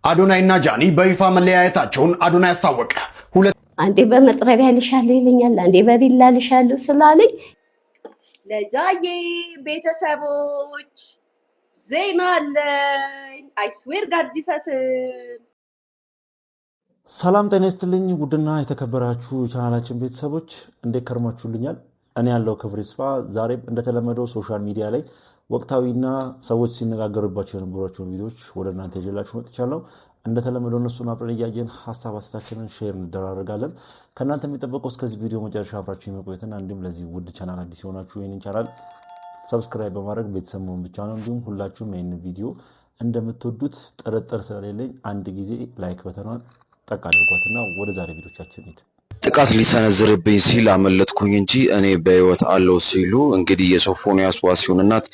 አዶናይና ጃኒ በይፋ መለያየታቸውን አዶናይ አስታወቀ። አንዴ በመጥረቢያ ልሻለሁ ይለኛል፣ አንዴ በቢላ ልሻለሁ ስላለኝ ለጃዬ ቤተሰቦች ዜና አለኝ። አይስዌር ጋዲሰስ ሰላም ጤና ይስጥልኝ። ውድና የተከበራችሁ ቻናላችን ቤተሰቦች እንዴት ከርማችሁልኛል? እኔ ያለው ክብር ይስፋ። ዛሬም እንደተለመደው ሶሻል ሚዲያ ላይ ወቅታዊና ሰዎች ሲነጋገሩባቸው የነበሯቸውን ቪዲዮዎች ወደ እናንተ ይዤላችሁ መጥቻለሁ። እንደተለመደው እነሱን አብረን እያየን ሀሳብ አስተያየታችንን ሼር እንደራረጋለን። ከእናንተ የሚጠበቀው እስከዚህ ቪዲዮ መጨረሻ አብራችሁ የመቆየትና እንዲሁም ለዚህ ውድ ቻናል አዲስ የሆናችሁ ይህንን ቻናል ሰብስክራይብ በማድረግ ቤተሰብ መሆን ብቻ ነው። እንዲሁም ሁላችሁም ይህንን ቪዲዮ እንደምትወዱት ጥርጥር ስለሌለኝ አንድ ጊዜ ላይክ በተኗን ጠቅ አድርጓትና ወደ ዛሬ ቪዲዮቻችን ሄድ። ጥቃት ሊሰነዝርብኝ ሲል አመለጥኩኝ እንጂ እኔ በህይወት አለው ሲሉ እንግዲህ የሶፎንያስ ዋሲሁን እናት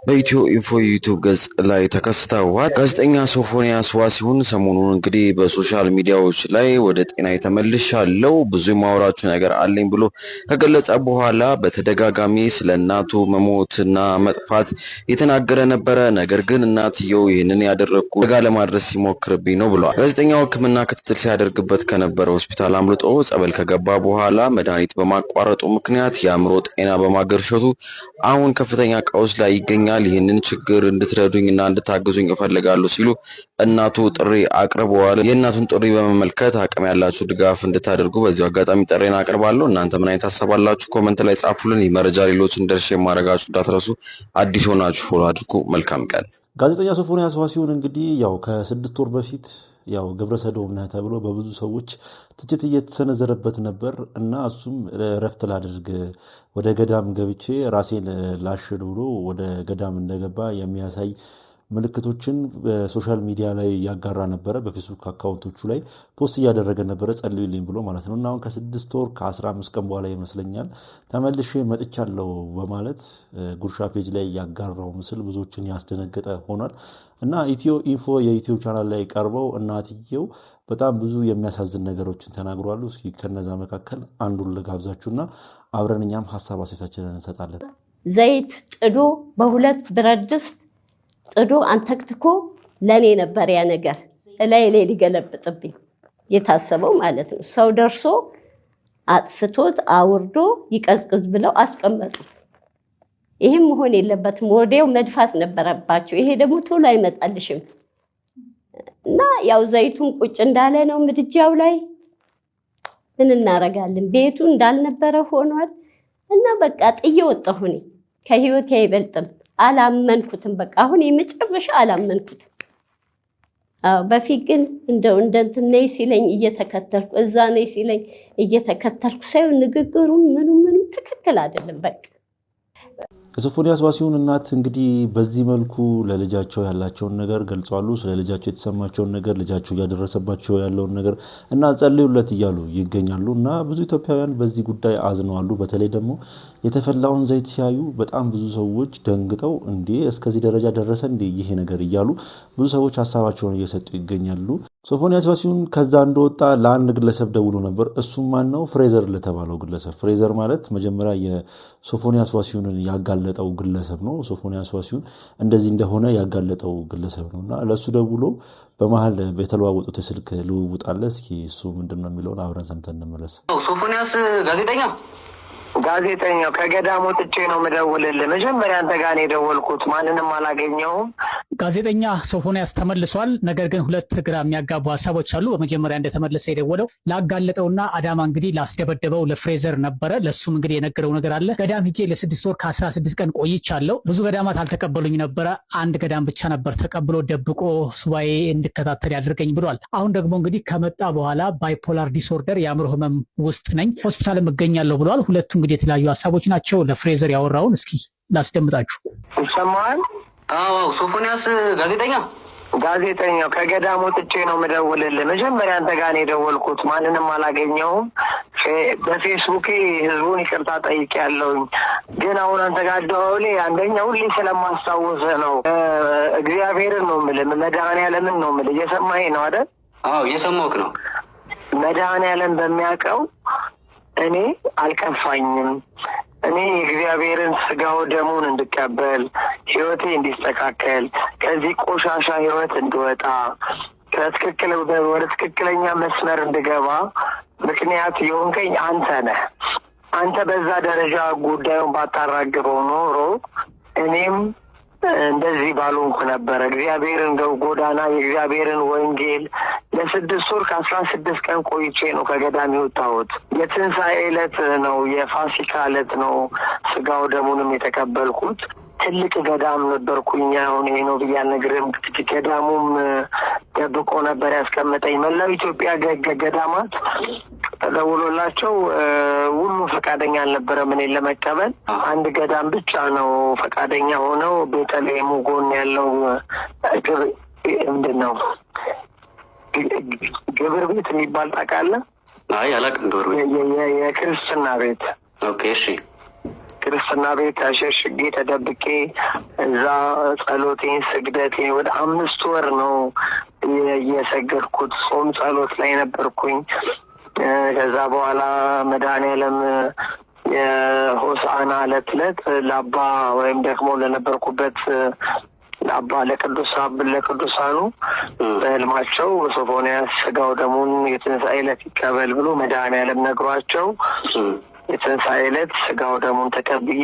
በኢትዮ ኢንፎ ዩቲዩብ ገጽ ላይ ተከስተዋል። ጋዜጠኛ ሶፎንያስ ዋሲሁን ሰሞኑን እንግዲህ በሶሻል ሚዲያዎች ላይ ወደ ጤና ተመልሻለሁ ብዙ የማወራችሁ ነገር አለኝ ብሎ ከገለጸ በኋላ በተደጋጋሚ ስለ እናቱ መሞትና መጥፋት የተናገረ ነበረ። ነገር ግን እናትየው ይህንን ያደረኩ ደጋ ለማድረስ ሲሞክርብኝ ነው ብለዋል። ጋዜጠኛው ሕክምና ክትትል ሲያደርግበት ከነበረ ሆስፒታል አምልጦ ጸበል ከገባ በኋላ መድኃኒት በማቋረጡ ምክንያት የአእምሮ ጤና በማገርሸቱ አሁን ከፍተኛ ቀውስ ላይ ይገኛል። ይህንን ችግር እንድትረዱኝና እንድታግዙኝ እፈልጋለሁ ሲሉ እናቱ ጥሪ አቅርበዋል። የእናቱን ጥሪ በመመልከት አቅም ያላችሁ ድጋፍ እንድታደርጉ በዚሁ አጋጣሚ ጥሪን አቅርባለሁ። እናንተ ምን አይነት ሀሳብ አላችሁ? ኮሜንት ላይ ጻፉልን። ይህ መረጃ ሌሎችን ደርሼ ማድረጋችሁ እንዳትረሱ። አዲስ ሆናችሁ ፎሎ አድርጉ። መልካም ቀን። ጋዜጠኛ ሶፎንያስ ዋሲሁን እንግዲህ ያው ከ6 ወር በፊት ያው ግብረ ሰዶም ነህ ተብሎ በብዙ ሰዎች ትችት እየተሰነዘረበት ነበር እና እሱም ረፍት ላድርግ ወደ ገዳም ገብቼ ራሴን ላሽል ብሎ ወደ ገዳም እንደገባ የሚያሳይ ምልክቶችን በሶሻል ሚዲያ ላይ ያጋራ ነበረ። በፌስቡክ አካውንቶቹ ላይ ፖስት እያደረገ ነበረ፣ ጸልዩልኝ ብሎ ማለት ነው። እና አሁን ከ6 ወር ከ15 ቀን በኋላ ይመስለኛል ተመልሼ መጥቻለሁ በማለት ጉርሻ ፔጅ ላይ ያጋራው ምስል ብዙዎችን ያስደነገጠ ሆኗል። እና ኢትዮ ኢንፎ የዩቲዩብ ቻናል ላይ ቀርበው እናትየው በጣም ብዙ የሚያሳዝን ነገሮችን ተናግሯሉ። እስኪ ከነዛ መካከል አንዱን ልጋብዛችሁና አብረን እኛም ሀሳብ አስተያየታችንን እንሰጣለን። ዘይት ጥዶ በሁለት ብረት ድስት ጥዶ አንተክትኮ ለኔ ነበር ያ ነገር ላይ ሊገለብጥብኝ የታሰበው ማለት ነው። ሰው ደርሶ አጥፍቶት አውርዶ ይቀዝቅዝ ብለው አስቀመጡት። ይሄም መሆን የለበትም፣ ወዲያው መድፋት ነበረባቸው። ይሄ ደግሞ ቶሎ አይመጣልሽም እና ያው ዘይቱን ቁጭ እንዳለ ነው ምድጃው ላይ። ምን እናረጋለን? ቤቱ እንዳልነበረ ሆኗል እና በቃ ጥዬ ወጣሁ። እኔ ከህይወቴ አይበልጥም። አላመንኩትም። በቃ አሁን የመጨረሻ አላመንኩትም። በፊት ግን እንደው እንደንትን ነይ ሲለኝ እየተከተልኩ እዛ ነይ ሲለኝ እየተከተልኩ ሳይሆን ንግግሩ ምኑ ትክክል አይደለም። በቃ የሶፎንያስ ዋሲሁን እናት እንግዲህ በዚህ መልኩ ለልጃቸው ያላቸውን ነገር ገልጿሉ። ስለ ልጃቸው የተሰማቸውን ነገር፣ ልጃቸው እያደረሰባቸው ያለውን ነገር እና ጸልዩለት እያሉ ይገኛሉ። እና ብዙ ኢትዮጵያውያን በዚህ ጉዳይ አዝነዋሉ። በተለይ ደግሞ የተፈላውን ዘይት ሲያዩ በጣም ብዙ ሰዎች ደንግጠው እንዴ እስከዚህ ደረጃ ደረሰ እንዴ ይሄ ነገር እያሉ ብዙ ሰዎች ሀሳባቸውን እየሰጡ ይገኛሉ። ሶፎንያስ ዋሲሁን ከዛ እንደወጣ ለአንድ ግለሰብ ደውሎ ነበር። እሱም ማን ነው? ፍሬዘር ለተባለው ግለሰብ። ፍሬዘር ማለት መጀመሪያ የሶፎንያስ ዋሲሁንን ያጋለጠው ግለሰብ ነው። ሶፎንያስ ዋሲሁን እንደዚህ እንደሆነ ያጋለጠው ግለሰብ ነው እና ለሱ ደውሎ በመሃል የተለዋወጡት የስልክ ልውውጥ አለ። እስኪ እሱ ምንድነው የሚለውን አብረን ሰምተን እንመለስ። ሶፎንያስ ጋዜጠኛው ከገዳም ወጥቼ ነው የምደውልልህ። መጀመሪያ አንተ ጋር ነው የደወልኩት፣ ማንንም አላገኘሁም። ጋዜጠኛ ሶፎንያስ ተመልሷል። ነገር ግን ሁለት ግራ የሚያጋቡ ሀሳቦች አሉ። በመጀመሪያ እንደተመለሰ የደወለው ላጋለጠውና አዳማ እንግዲህ ላስደበደበው ለፍሬዘር ነበረ። ለሱም እንግዲህ የነገረው ነገር አለ። ገዳም ሂጄ ለ6 ወር ከ16 ቀን ቆይቻለሁ። ብዙ ገዳማት አልተቀበሉኝ ነበረ። አንድ ገዳም ብቻ ነበር ተቀብሎ ደብቆ ሱባኤ እንድከታተል ያድርገኝ ብሏል። አሁን ደግሞ እንግዲህ ከመጣ በኋላ ባይፖላር ዲስኦርደር የአእምሮ ህመም ውስጥ ነኝ፣ ሆስፒታልም እገኛለሁ ብሏል። ሁለቱም እንግዲህ የተለያዩ ሀሳቦች ናቸው። ለፍሬዘር ያወራውን እስኪ ላስደምጣችሁ። ይሰማል? አዎ ሶፎንያስ ጋዜጠኛው ከገዳም ወጥቼ ነው የምደውልልህ። መጀመሪያ አንተ ጋር ነው የደወልኩት፣ ማንንም አላገኘሁም። በፌስቡክ ህዝቡን ይቅርታ ጠይቄያለሁኝ። ግን አሁን አንተ ጋር ደውሌ አንደኛ ሁሌ ስለማስታውስ ነው። እግዚአብሔርን ነው የምልህ፣ መድኃኔዓለምን ነው የምልህ። እየሰማኸኝ ነው አይደል? አዎ እየሰማሁህ ነው። መድኃኔዓለም በሚያውቀው እኔ አልከፋኝም። እኔ እግዚአብሔርን ስጋው ደሙን እንድቀበል ህይወቴ እንዲስተካከል ከዚህ ቆሻሻ ህይወት እንድወጣ ወደ ትክክለኛ መስመር እንድገባ ምክንያት የሆንከኝ አንተ ነህ። አንተ በዛ ደረጃ ጉዳዩን ባታራግበው ኖሮ እኔም እንደዚህ ባልሆንኩ ነበረ። እግዚአብሔርን ጎዳና የእግዚአብሔርን ወንጌል ለ6 ወር ከ16 ቀን ቆይቼ ነው ከገዳም የወጣሁት። የትንሣኤ ዕለት ነው፣ የፋሲካ ዕለት ነው ስጋው ደሙንም የተቀበልኩት። ትልቅ ገዳም ነበርኩኝ። አሁን ይሄ ነው ብዬ አልነግርህም። ገዳሙም ደብቆ ነበር ያስቀመጠኝ። መላው ኢትዮጵያ ገዳማት ተደውሎላቸው ሁሉ ፈቃደኛ አልነበረም እኔን ለመቀበል። አንድ ገዳም ብቻ ነው ፈቃደኛ ሆነው ቤተልሔሙ ጎን ያለው ምንድን ነው ግብር ቤት የሚባል ታውቃለህ? አይ አላውቅም። ግብር ቤት የክርስትና ቤት። ኦኬ እሺ። ክርስትና ቤት ተሸሽጌ ተደብቄ እዛ ጸሎቴን ስግደቴን ወደ 5 ወር ነው የሰገድኩት። ጾም ጸሎት ላይ ነበርኩኝ። ከዛ በኋላ መድኃኔዓለም የሆሳዕና ዕለት ለአባ ወይም ደግሞ ለነበርኩበት ለአባ ለቅዱሳኑ በህልማቸው ሶፎንያስ ስጋው ደሙን የትንሣኤ ዕለት ይቀበል ብሎ መድኃኔዓለም ነግሯቸው የትንሣኤ ዕለት ስጋው ደሙን ተቀብዬ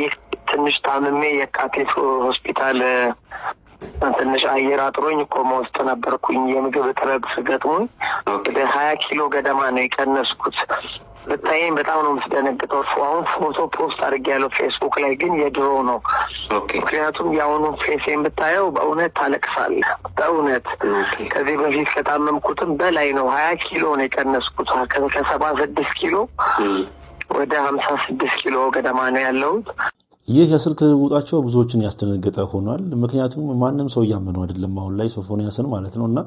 ትንሽ ታምሜ የካቲት ሆስፒታል ትንሽ አየር አጥሮኝ ኮማ ውስጥ ነበርኩኝ። የምግብ እጥረት ገጥሞኝ ወደ 20 ኪሎ ገደማ ነው የቀነስኩት። ብታየኝ በጣም ነው የምትደነግጠው። አሁን ፎቶ ፖስት አድርጌያለሁ ፌስቡክ ላይ፣ ግን የድሮ ነው። ምክንያቱም የአሁኑ ፌሴን ብታየው በእውነት ታለቅሳለህ። በእውነት ከዚህ በፊት ከታመምኩትም በላይ ነው። 20 ኪሎ ነው የቀነስኩት። ከ76 ኪሎ ወደ 56 ኪሎ ገደማ ነው ያለሁት። ይህ የስልክ ልውውጣቸው ብዙዎችን ያስደነገጠ ሆኗል። ምክንያቱም ማንም ሰው እያመነው አይደለም አሁን ላይ ሶፎንያስን ማለት ነው። እና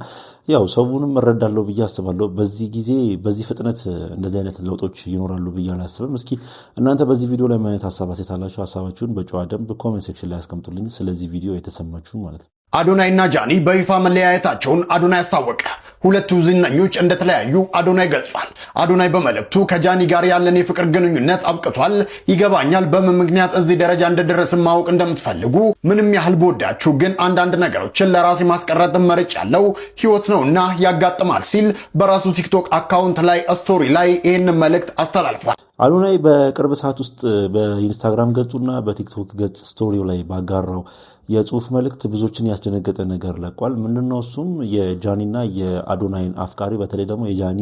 ያው ሰውንም እረዳለሁ ብዬ አስባለሁ። በዚህ ጊዜ በዚህ ፍጥነት እንደዚህ አይነት ለውጦች ይኖራሉ ብዬ አላስብም። እስኪ እናንተ በዚህ ቪዲዮ ላይ ምን አይነት ሀሳብ አስተያየታላችሁ? ሀሳባችሁን በጨዋ ደንብ ኮሜንት ሴክሽን ላይ ያስቀምጡልኝ፣ ስለዚህ ቪዲዮ የተሰማችሁን ማለት ነው። አዶናይና ጃኒ በይፋ መለያየታቸውን አዶናይ አስታወቀ። ሁለቱ ዝነኞች እንደተለያዩ አዶናይ ገልጿል። አዶናይ በመልእክቱ ከጃኒ ጋር ያለን የፍቅር ግንኙነት አብቅቷል፣ ይገባኛል በምን ምክንያት እዚህ ደረጃ እንደደረስ ማወቅ እንደምትፈልጉ፣ ምንም ያህል በወዳችሁ ግን አንዳንድ ነገሮችን ለራሴ ማስቀረት መርጫለሁ፣ ህይወት ነውና ያጋጥማል ሲል በራሱ ቲክቶክ አካውንት ላይ ስቶሪ ላይ ይህንን መልእክት አስተላልፏል። አዶናይ በቅርብ ሰዓት ውስጥ በኢንስታግራም ገጹና በቲክቶክ ገጽ ስቶሪው ላይ ባጋራው የጽሁፍ መልእክት ብዙዎችን ያስደነገጠ ነገር ለቋል። ምንድነው እሱም የጃኒና የአዶናይን አፍቃሪ በተለይ ደግሞ የጃኒ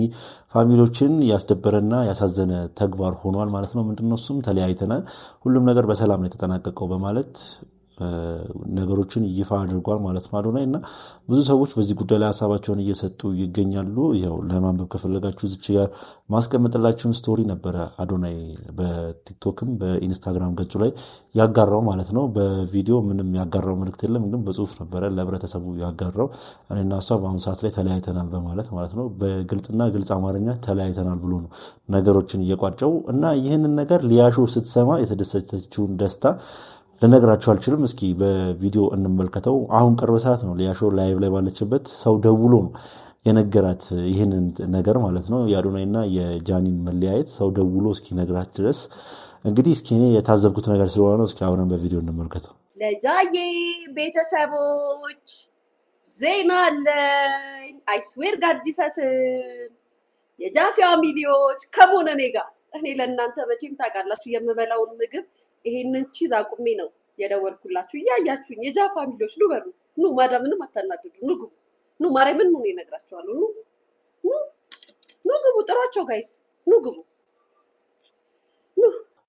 ፋሚሊዎችን ያስደበረና ያሳዘነ ተግባር ሆኗል ማለት ነው። ምንድነው እሱም ተለያይተናል፣ ሁሉም ነገር በሰላም ነው የተጠናቀቀው በማለት ነገሮችን ይፋ አድርጓል ማለት ነው አዶናይ። እና ብዙ ሰዎች በዚህ ጉዳይ ላይ ሀሳባቸውን እየሰጡ ይገኛሉ። ያው ለማንበብ ከፈለጋችሁ እዚች ጋር ማስቀመጥላችሁን ስቶሪ ነበረ አዶናይ በቲክቶክም በኢንስታግራም ገጹ ላይ ያጋራው ማለት ነው። በቪዲዮ ምንም ያጋራው መልእክት የለም፣ ግን በጽሁፍ ነበረ ለህብረተሰቡ ያጋራው። እኔና እሷ በአሁኑ ሰዓት ላይ ተለያይተናል በማለት ማለት ነው። በግልጽና ግልጽ አማርኛ ተለያይተናል ብሎ ነው ነገሮችን እየቋጨው። እና ይህንን ነገር ሊያሾ ስትሰማ የተደሰተችውን ደስታ ልነግራችሁ አልችልም። እስኪ በቪዲዮ እንመልከተው። አሁን ቅርብ ሰዓት ነው ሊያሾ ላይቭ ላይ ባለችበት ሰው ደውሎ ነው የነገራት ይህንን ነገር ማለት ነው። የአዶናይና የጃኒን መለያየት ሰው ደውሎ እስኪ ነግራት ድረስ እንግዲህ እስኪ እኔ የታዘብኩት ነገር ስለሆነ ነው። እስኪ አሁንም በቪዲዮ እንመልከተው። ለጃዬ ቤተሰቦች ዜና አለኝ። አይስዌር ጋዲሰስን የጃ ፋሚሊዎች ከሞነ እኔ ጋር እኔ ለእናንተ መቼም ታውቃላችሁ የምበላውን ምግብ ይሄንን ቺዝ አቁሜ ነው የደወልኩላችሁ። እያያችሁኝ የጃ ፋሚሊዎች ኑ በሉ፣ ኑ ማዳምንም አታናድዱ፣ ኑ ግቡ፣ ኑ ማርያምን ኑ እነግራችኋለሁ። ኑ ግቡ፣ ጥሯቸው ጋይስ፣ ኑ ግቡ።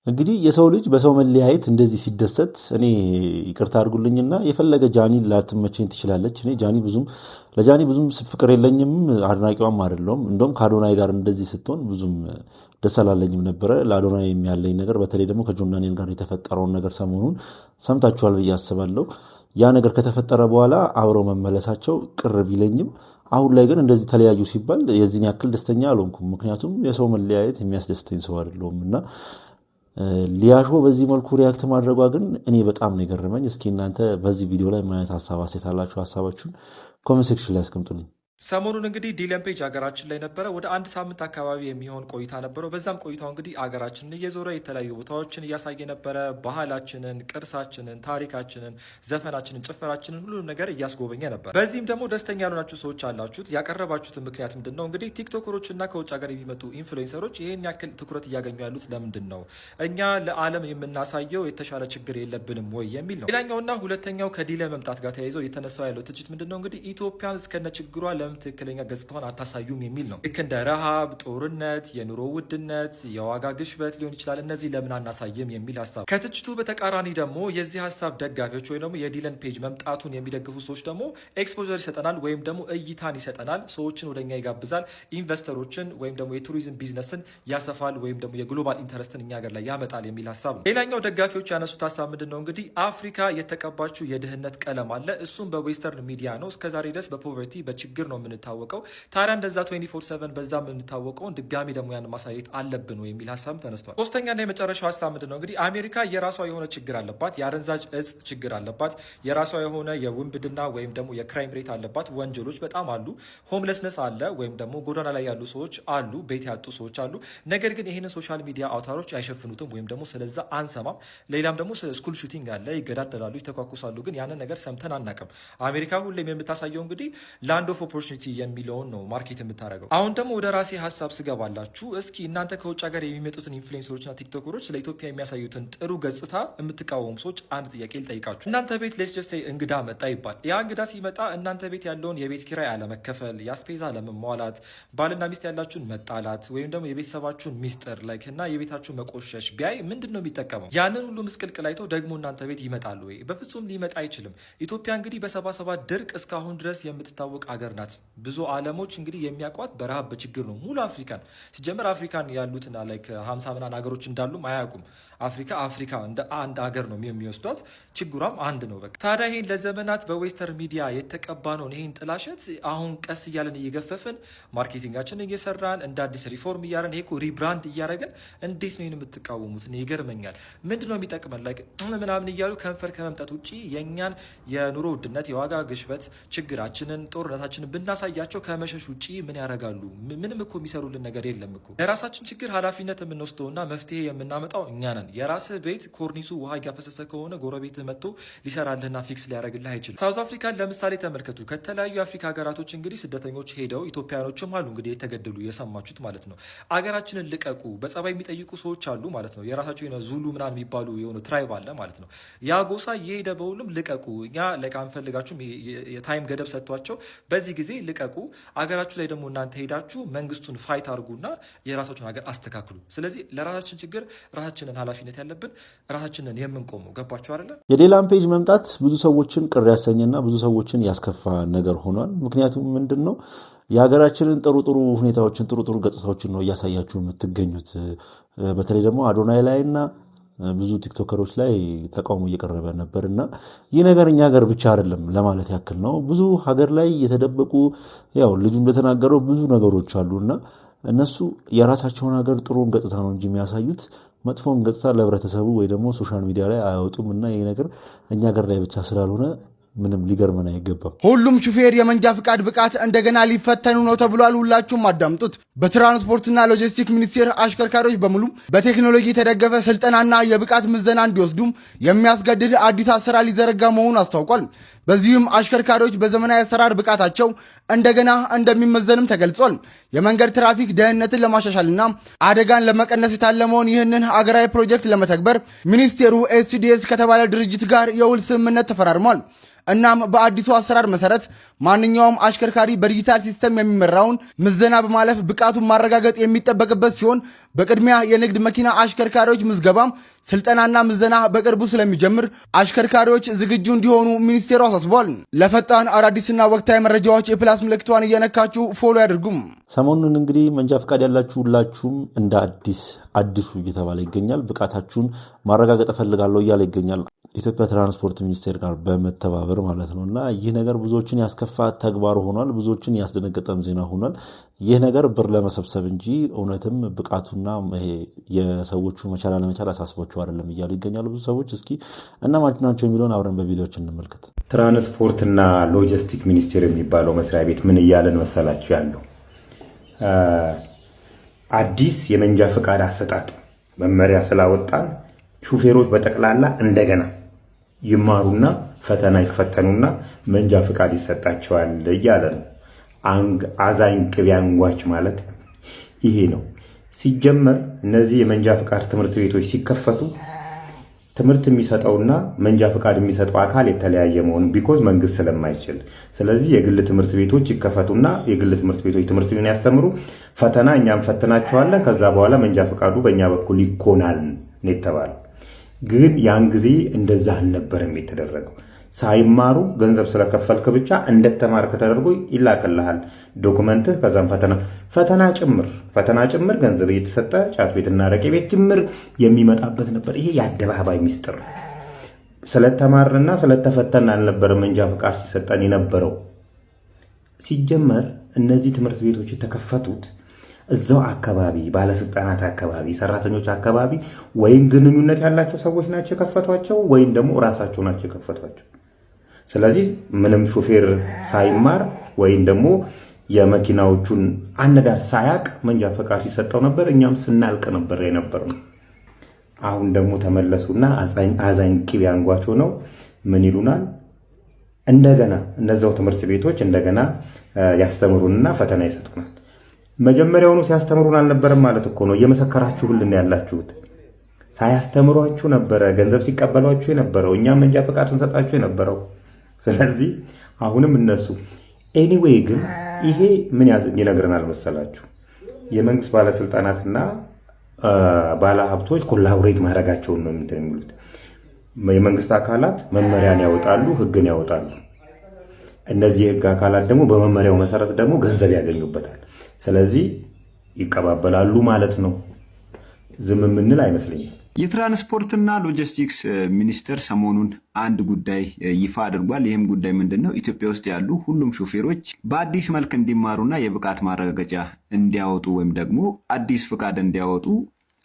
እንግዲህ የሰው ልጅ በሰው መለያየት እንደዚህ ሲደሰት እኔ ይቅርታ አድርጉልኝና የፈለገ ጃኒ ላትመቸኝ ትችላለች። እኔ ለጃኒ ብዙም ፍቅር የለኝም፣ አድናቂዋም አይደለሁም። እንደውም ከአዶናይ ጋር እንደዚህ ስትሆን ብዙም ደስ አላለኝም ነበረ። ለአዶናይ የሚያለኝ ነገር በተለይ ደግሞ ከጆናኔን ጋር የተፈጠረውን ነገር ሰሞኑን ሰምታችኋል ብዬ አስባለሁ። ያ ነገር ከተፈጠረ በኋላ አብረው መመለሳቸው ቅር ቢለኝም አሁን ላይ ግን እንደዚህ ተለያዩ ሲባል የዚህን ያክል ደስተኛ አልሆንኩም። ምክንያቱም የሰው መለያየት የሚያስደስተኝ ሰው አይደለሁም እና ሊያሾ በዚህ መልኩ ሪያክት ማድረጓ ግን እኔ በጣም ነው የገረመኝ። እስኪ እናንተ በዚህ ቪዲዮ ላይ ምን አይነት ሀሳብ አስተያየት አላችሁ? ሀሳባችሁን ኮሜንት ሴክሽን ላይ አስቀምጡልኝ። ሰሞኑን እንግዲህ ዲለን ፔጅ ሀገራችን ላይ ነበረ። ወደ አንድ ሳምንት አካባቢ የሚሆን ቆይታ ነበረው። በዛም ቆይታው እንግዲህ ሀገራችንን እየዞረ የተለያዩ ቦታዎችን እያሳየ ነበረ። ባህላችንን፣ ቅርሳችንን፣ ታሪካችንን፣ ዘፈናችንን፣ ጭፈራችንን ሁሉንም ነገር እያስጎበኘ ነበር። በዚህም ደግሞ ደስተኛ ያልሆናችሁ ሰዎች አላችሁት። ያቀረባችሁትን ምክንያት ምንድን ነው? እንግዲህ ቲክቶከሮች እና ከውጭ ሀገር የሚመጡ ኢንፍሉዌንሰሮች ይህን ያክል ትኩረት እያገኙ ያሉት ለምንድን ነው? እኛ ለዓለም የምናሳየው የተሻለ ችግር የለብንም ወይ የሚል ነው። ሌላኛውና ሁለተኛው ከዲለን መምጣት ጋር ተያይዘው የተነሳው ያለው ትችት ምንድን ነው? እንግዲህ ኢትዮጵያን እስከነ ችግሯ ትክክለኛ ገጽታዋን አታሳዩም የሚል ነው። ልክ እንደ ረሃብ፣ ጦርነት፣ የኑሮ ውድነት፣ የዋጋ ግሽበት ሊሆን ይችላል። እነዚህ ለምን አናሳይም የሚል ሀሳብ። ከትችቱ በተቃራኒ ደግሞ የዚህ ሀሳብ ደጋፊዎች ወይም ደግሞ የዲለን ፔጅ መምጣቱን የሚደግፉ ሰዎች ደግሞ ኤክስፖዘር ይሰጠናል ወይም ደግሞ እይታን ይሰጠናል፣ ሰዎችን ወደኛ ይጋብዛል፣ ኢንቨስተሮችን ወይም ደግሞ የቱሪዝም ቢዝነስን ያሰፋል ወይም ደግሞ የግሎባል ኢንተረስትን እኛ ሀገር ላይ ያመጣል የሚል ሀሳብ ነው። ሌላኛው ደጋፊዎች ያነሱት ሀሳብ ምንድን ነው? እንግዲህ አፍሪካ የተቀባችው የድህነት ቀለም አለ። እሱም በዌስተርን ሚዲያ ነው። እስከዛሬ ድረስ በፖቨርቲ በችግር ነው የምንታወቀው። ታዲያ እንደዛ 24/7 በዛ የምንታወቀውን ድጋሚ ደግሞ ያን ማሳየት አለብን ወይ የሚል ሀሳብ ተነስቷል። ሶስተኛና የመጨረሻው ሀሳብ ምንድን ነው? እንግዲህ አሜሪካ የራሷ የሆነ ችግር አለባት። የአደንዛዥ እጽ ችግር አለባት። የራሷ የሆነ የውንብድና ወይም ደግሞ የክራይም ሬት አለባት። ወንጀሎች በጣም አሉ። ሆምለስነስ አለ ወይም ደግሞ ጎዳና ላይ ያሉ ሰዎች አሉ። ቤት ያጡ ሰዎች አሉ። ነገር ግን ይህንን ሶሻል ሚዲያ አውታሮች አይሸፍኑትም ወይም ደግሞ ስለዛ አንሰማም። ሌላም ደግሞ ስኩል ሹቲንግ አለ። ይገዳደላሉ፣ ይተኳኩሳሉ። ግን ያንን ነገር ሰምተን አናውቅም። አሜሪካ ሁሌም የምታሳየው እንግዲህ ላንድ ኦፍ ኦፖርቹኒቲ የሚለውን ነው ማርኬት የምታደርገው። አሁን ደግሞ ወደ ራሴ ሀሳብ ስገባላችሁ፣ እስኪ እናንተ ከውጭ ሀገር የሚመጡትን ኢንፍሉዌንሰሮችና ቲክቶከሮች ስለ ኢትዮጵያ የሚያሳዩትን ጥሩ ገጽታ የምትቃወሙ ሰዎች አንድ ጥያቄ ልጠይቃችሁ። እናንተ ቤት ሌትስ ጀስት ሴይ እንግዳ መጣ ይባል። ያ እንግዳ ሲመጣ እናንተ ቤት ያለውን የቤት ኪራይ አለመከፈል፣ የአስፔዛ አለመሟላት፣ ባልና ሚስት ያላችሁን መጣላት ወይም ደግሞ የቤተሰባችሁን ሚስጥር ላይክ እና የቤታችሁን መቆሸሽ ቢያይ ምንድን ነው የሚጠቀመው? ያንን ሁሉ ምስቅልቅል አይተው ደግሞ እናንተ ቤት ይመጣሉ ወይ? በፍጹም ሊመጣ አይችልም። ኢትዮጵያ እንግዲህ በ77 ድርቅ እስካሁን ድረስ የምትታወቅ አገር ናት። ብዙ ዓለሞች እንግዲህ የሚያውቋት በረሃብ በችግር ነው። ሙሉ አፍሪካን ሲጀምር አፍሪካን ያሉትና ላይክ 50 ምናምን ሀገሮች እንዳሉም አያውቁም። አፍሪካ እንደ አንድ ሀገር ነው የሚወስዷት። ችግሯም አንድ ነው። በቃ ታዲያ ይሄን ለዘመናት በዌስተርን ሚዲያ የተቀባ ነው ይሄን ጥላሸት አሁን ቀስ እያለን እየገፈፍን ማርኬቲንጋችንን እየሰራን እንደ አዲስ ሪፎርም እያረን ይሄ ሪብራንድ እያረግን እንዴት ነው የምትቃወሙት? ይገርመኛል። ምንድን ነው የሚጠቅመን? ላይክ ምናምን እያሉ ከንፈር ከመምጠት ውጭ የእኛን የኑሮ ውድነት፣ የዋጋ ግሽበት፣ ችግራችንን፣ ጦርነታችንን ብናሳያቸው ከመሸሽ ውጭ ምን ያደርጋሉ? ምንም እኮ የሚሰሩልን ነገር የለም እኮ። ለራሳችን ችግር ኃላፊነት የምንወስደውና መፍትሄ የምናመጣው እኛ ነን። የራስህ ቤት ኮርኒሱ ውሃ እያፈሰሰ ከሆነ ጎረቤትህ መጥቶ ሊሰራልህና ፊክስ ሊያደርግልህ አይችልም። ሳውዝ አፍሪካን ለምሳሌ ተመልከቱ። ከተለያዩ የአፍሪካ ሀገራቶች እንግዲህ ስደተኞች ሄደው ኢትዮጵያኖችም አሉ እንግዲህ የተገደሉ የሰማችሁት ማለት ነው። አገራችንን ልቀቁ በጸባይ የሚጠይቁ ሰዎች አሉ ማለት ነው። የራሳቸው የሆነ ዙሉ ምናምን የሚባሉ የሆነ ትራይብ አለ ማለት ነው። ያ ጎሳ እየሄደ በሁሉም ልቀቁ፣ እኛ ለቃ አንፈልጋችሁም፣ የታይም ገደብ ሰጥቷቸው በዚህ ጊዜ ልቀቁ፣ አገራችሁ ላይ ደግሞ እናንተ ሄዳችሁ መንግስቱን ፋይት አድርጉና የራሳችሁን ሀገር አስተካክሉ። ስለዚህ ለራሳችን ችግር ራሳችንን ኃላፊነት ያለብን ራሳችንን የምንቆመው። ገባችሁ አይደለ? የዲለን ፔጅ መምጣት ብዙ ሰዎችን ቅር ያሰኘና ብዙ ሰዎችን ያስከፋ ነገር ሆኗል። ምክንያቱም ምንድን ነው የሀገራችንን ጥሩ ሁኔታዎችን ጥሩ ገጽታዎችን ነው እያሳያችሁ የምትገኙት። በተለይ ደግሞ አዶናይ ላይና ብዙ ቲክቶከሮች ላይ ተቃውሞ እየቀረበ ነበር እና ይህ ነገር እኛ ሀገር ብቻ አይደለም ለማለት ያክል ነው። ብዙ ሀገር ላይ የተደበቁ ያው ልጁ እንደተናገረው ብዙ ነገሮች አሉና እነሱ የራሳቸውን ሀገር ጥሩን ገጽታ ነው እንጂ የሚያሳዩት መጥፎን ገጽታ ለህብረተሰቡ ወይ ደግሞ ሶሻል ሚዲያ ላይ አያወጡም እና ይህ ነገር እኛ ሀገር ላይ ብቻ ስላልሆነ ምንም ሊገርመን አይገባም። ሁሉም ሹፌር የመንጃ ፍቃድ ብቃት እንደገና ሊፈተኑ ነው ተብሏል። ሁላችሁም አዳምጡት። በትራንስፖርትና ሎጂስቲክ ሚኒስቴር አሽከርካሪዎች በሙሉ በቴክኖሎጂ የተደገፈ ስልጠናና የብቃት ምዘና እንዲወስዱም የሚያስገድድ አዲስ አሰራር ሊዘረጋ መሆኑን አስታውቋል። በዚህም አሽከርካሪዎች በዘመናዊ አሰራር ብቃታቸው እንደገና እንደሚመዘንም ተገልጿል። የመንገድ ትራፊክ ደህንነትን ለማሻሻልና አደጋን ለመቀነስ የታለመውን ይህንን አገራዊ ፕሮጀክት ለመተግበር ሚኒስቴሩ ኤስሲዲኤስ ከተባለ ድርጅት ጋር የውል ስምምነት ተፈራርሟል። እናም በአዲሱ አሰራር መሰረት ማንኛውም አሽከርካሪ በዲጂታል ሲስተም የሚመራውን ምዘና በማለፍ ብቃቱን ማረጋገጥ የሚጠበቅበት ሲሆን በቅድሚያ የንግድ መኪና አሽከርካሪዎች ምዝገባም ስልጠናና ምዘና በቅርቡ ስለሚጀምር አሽከርካሪዎች ዝግጁ እንዲሆኑ ሚኒስቴሩ አሳስቧል። ለፈጣን አዳዲስና ወቅታዊ መረጃዎች የፕላስ ምልክቷን እየነካችሁ ፎሎ ያድርጉም። ሰሞኑን እንግዲህ መንጃ ፈቃድ ያላችሁ ሁላችሁም እንደ አዲሱ እየተባለ ይገኛል። ብቃታችሁን ማረጋገጥ እፈልጋለሁ እያለ ይገኛል። ኢትዮጵያ ትራንስፖርት ሚኒስቴር ጋር በመተባበር ማለት ነው። እና ይህ ነገር ብዙዎችን ያስከፋ ተግባር ሆኗል። ብዙዎችን ያስደነገጠም ዜና ሆኗል። ይህ ነገር ብር ለመሰብሰብ እንጂ እውነትም ብቃቱና ይሄ የሰዎቹ መቻል አለመቻል አሳስቧቸው አይደለም እያሉ ይገኛሉ ብዙ ሰዎች። እስኪ እነማን ናቸው የሚለውን አብረን በቪዲዮዎች እንመልከት። ትራንስፖርትና ሎጂስቲክ ሚኒስቴር የሚባለው መስሪያ ቤት ምን እያለን መሰላችሁ ያለው አዲስ የመንጃ ፈቃድ አሰጣጥ መመሪያ ስላወጣን ሹፌሮች በጠቅላላ እንደገና ይማሩና ፈተና ይፈተኑና መንጃ ፈቃድ ይሰጣቸዋል እያለ ነው። አዛኝ ቅቤ አንጓች ማለት ይሄ ነው። ሲጀመር እነዚህ የመንጃ ፈቃድ ትምህርት ቤቶች ሲከፈቱ ትምህርት የሚሰጠውና መንጃ ፈቃድ የሚሰጠው አካል የተለያየ መሆኑ ቢኮዝ መንግስት ስለማይችል፣ ስለዚህ የግል ትምህርት ቤቶች ይከፈቱና የግል ትምህርት ቤቶች ትምህርቱን ያስተምሩ፣ ፈተና እኛም ፈትናቸዋለን፣ ከዛ በኋላ መንጃ ፈቃዱ በእኛ በኩል ይኮናል ነው የተባለው። ግን ያን ጊዜ እንደዛ አልነበረም የተደረገው። ሳይማሩ ገንዘብ ስለከፈልክ ብቻ እንደተማርክ ተደርጎ ይላክልሃል ዶክመንትህ። ከዛም ፈተና ጭምር ገንዘብ እየተሰጠ ጫት ቤትና አረቄ ቤት ጭምር የሚመጣበት ነበር። ይሄ የአደባባይ ሚስጥር። ስለተማርንና ስለተፈተን አልነበረ መንጃ ፈቃድ ሲሰጠን የነበረው። ሲጀመር እነዚህ ትምህርት ቤቶች የተከፈቱት እዛው አካባቢ ባለስልጣናት አካባቢ ሰራተኞች አካባቢ ወይም ግንኙነት ያላቸው ሰዎች ናቸው የከፈቷቸው ወይም ደግሞ ራሳቸው ናቸው የከፈቷቸው። ስለዚህ ምንም ሹፌር ሳይማር ወይም ደግሞ የመኪናዎቹን አነዳድ ሳያቅ መንጃ ፈቃድ ሲሰጠው ነበር። እኛም ስናልቅ ነበር የነበርነው። አሁን ደግሞ ተመለሱና አዛኝ ቅቤ አንጓቸው ነው። ምን ይሉናል? እንደገና እነዛው ትምህርት ቤቶች እንደገና ያስተምሩንና ፈተና ይሰጡናል። መጀመሪያውኑ ሲያስተምሩን አልነበረም ማለት እኮ ነው። እየመሰከራችሁልን ያላችሁት ሳያስተምሯችሁ ነበረ ገንዘብ ሲቀበሏችሁ የነበረው፣ እኛም መንጃ ፈቃድ ስንሰጣችሁ የነበረው። ስለዚህ አሁንም እነሱ ኤኒዌይ። ግን ይሄ ምን ይነግረናል መሰላችሁ? የመንግስት ባለስልጣናትና ባለሀብቶች ኮላቦሬት ማድረጋቸውን ነው የሚሉት። የመንግስት አካላት መመሪያን ያወጣሉ፣ ህግን ያወጣሉ። እነዚህ የህግ አካላት ደግሞ በመመሪያው መሰረት ደግሞ ገንዘብ ያገኙበታል። ስለዚህ ይቀባበላሉ ማለት ነው። ዝም የምንል አይመስለኝም። የትራንስፖርትና ሎጂስቲክስ ሚኒስቴር ሰሞኑን አንድ ጉዳይ ይፋ አድርጓል። ይህም ጉዳይ ምንድን ነው? ኢትዮጵያ ውስጥ ያሉ ሁሉም ሾፌሮች በአዲስ መልክ እንዲማሩና የብቃት ማረጋገጫ እንዲያወጡ ወይም ደግሞ አዲስ ፍቃድ እንዲያወጡ